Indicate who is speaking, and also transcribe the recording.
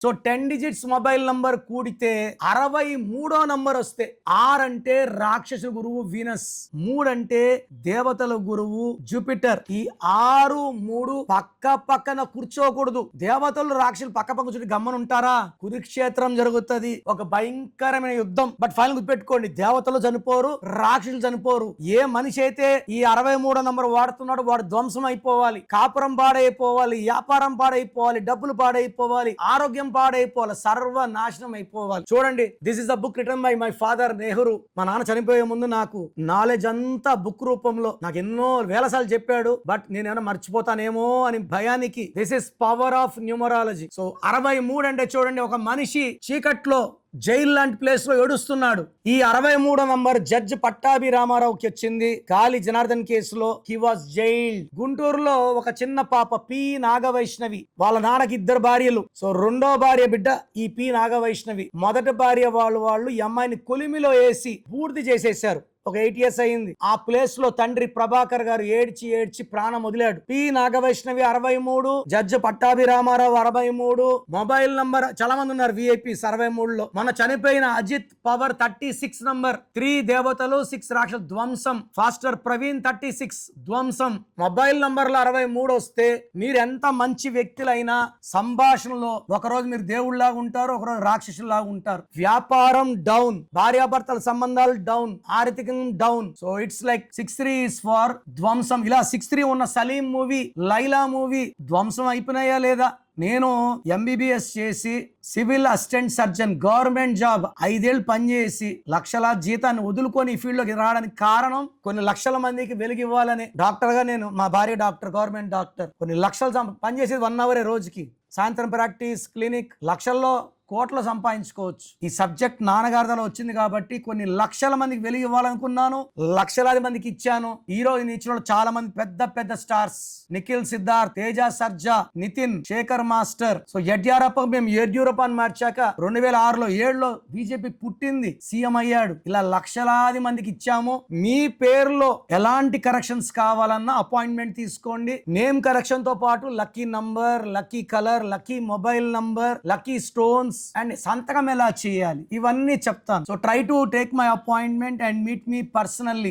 Speaker 1: So 10 digits mobile number కూడితే 63వ number వస్తే 6 అంటే రాక్షస గురువు వీనస్, 3 అంటే దేవతల గురువు జూపిటర్. ఈ 6, 3 పక్క పక్కన కూర్చోకూడదు. దేవతలు రాక్షసులు పక్క పక్క కూర్చొని గమ్మన ఉంటారా? కురుక్షేత్రం జరుగుతుంది, ఒక భయంకరమైన యుద్ధం. బట్ ఫైనల్ గుర్తుపెట్టుకోండి, దేవతలు చనిపోరు, రాక్షసులు చనిపోరు. ఏ మనిషి అయితే ఈ 63వ నంబర్ వాడుతున్నాడు వాడు ధ్వంసం అయిపోవాలి, కాపురం పాడైపోవాలి, వ్యాపారం పాడైపోవాలి, డబ్బులు పాడైపోవాలి, ఆరోగ్యం పాడైపోవాలి, సర్వనాశనం అయిపోవాలి. చూడండి, this is the book written by my father Nehru. మా నాన్న చనిపోయే ముందు నాకు నాలెడ్జ్ అంతా బుక్ రూపంలో నాకు ఎన్నో వేల సార్లు చెప్పాడు. బట్ నేనేమైనా మర్చిపోతానేమో అని భయానికి. This is power of numerology. So 63 అంటే చూడండి, ఒక మనిషి చీకట్లో జైలు లాంటి ప్లేస్ లో ఏడుస్తున్నాడు. ఈ 63వ నంబర్ జడ్జి పట్టాభి రామారావుకి వచ్చింది గాలి జనార్దన్ కేసులో. He was jailed. గుంటూరులో ఒక చిన్న పాప పి నాగవైష్ణవి, వాళ్ళ నాన్నకి 2 భార్యలు. సో 2వ భార్య బిడ్డ ఈ పి నాగవైష్ణవి. మొదటి భార్య వాళ్ళు ఈ అమ్మాయిని కొలిమిలో వేసి పూర్తి చేసేశారు. ఒక 8 years అయింది. ఆ ప్లేస్ లో తండ్రి ప్రభాకర్ గారు ఏడ్చి ప్రాణం వదిలాడు. P Nagavaishnavi 63, judge Pattabhi Ramarao 63, mobile number చాలా మంది ఉన్నారు విఐపీస్ 63లో. మన చనిపోయిన అజిత్ పవర్ 36 నంబర్, 3 దేవతలు 6 రాక్షస ధ్వంసం. ఫాస్టర్ ప్రవీణ్ 36 ధ్వంసం. మొబైల్ నంబర్లో 63 వస్తే మీరు ఎంత మంచి వ్యక్తులైనా సంభాషణలో ఒకరోజు మీరు దేవుళ్లాగా ఉంటారు, ఒకరోజు రాక్షసులాగా ఉంటారు. వ్యాపారం డౌన్, భార్యాభర్తల సంబంధాలు డౌన్, ఆర్థిక down. So it's like 63 is for ధ్వంసం. ఇలా 63 ఉన్న సలీం మూవీ, లైలా మూవీ ధ్వంసం అయిపోయినాయా లేదా? నేను ఎంబీబీఎస్ చేసి civil assistant surgeon government job 5 ఏళ్ళు పనిచేసి లక్షల జీతాన్ని వదులుకొని ఈ ఫీల్డ్ లోకి రావడానికి కారణం కొన్ని లక్షల మందికి వెలుగు ఇవ్వాలని. డాక్టర్ గా నేను, మా భార్య డాక్టర్, గవర్నమెంట్ డాక్టర్, కొన్ని లక్షలు పనిచేసేది 1 hour రోజుకి. సాయంత్రం ప్రాక్టీస్, క్లినిక్, లక్షల్లో కోట్లు సంపాదించుకోవచ్చు. ఈ సబ్జెక్ట్ నాన్నగారిలో వచ్చింది కాబట్టి కొన్ని లక్షల మందికి వెలుగు ఇవ్వాలనుకున్నాను, లక్షలాది మందికి ఇచ్చాను. ఈ రోజు ఇచ్చిన చాలా మంది పెద్ద పెద్ద stars, Nikhil, Siddharth, Teja Sarja, Nitin, Shekhar master. So Yediyurappa మేము యడ్యూరప్ప అని మార్చాక 2006లో 7లో బీజేపీ పుట్టింది, సీఎం అయ్యాడు. ఇలా లక్షలాది మందికి ఇచ్చాము. మీ పేరులో ఎలాంటి కరెక్షన్స్ కావాలన్నా అపాయింట్మెంట్ తీసుకోండి. నేమ్ కరెక్షన్ తో పాటు lucky number, lucky colour, lucky mobile number, lucky stones and సంతకం ఎలా చేయాలి ఇవన్నీ చెప్తాను. So try to take my appointment and meet me personally.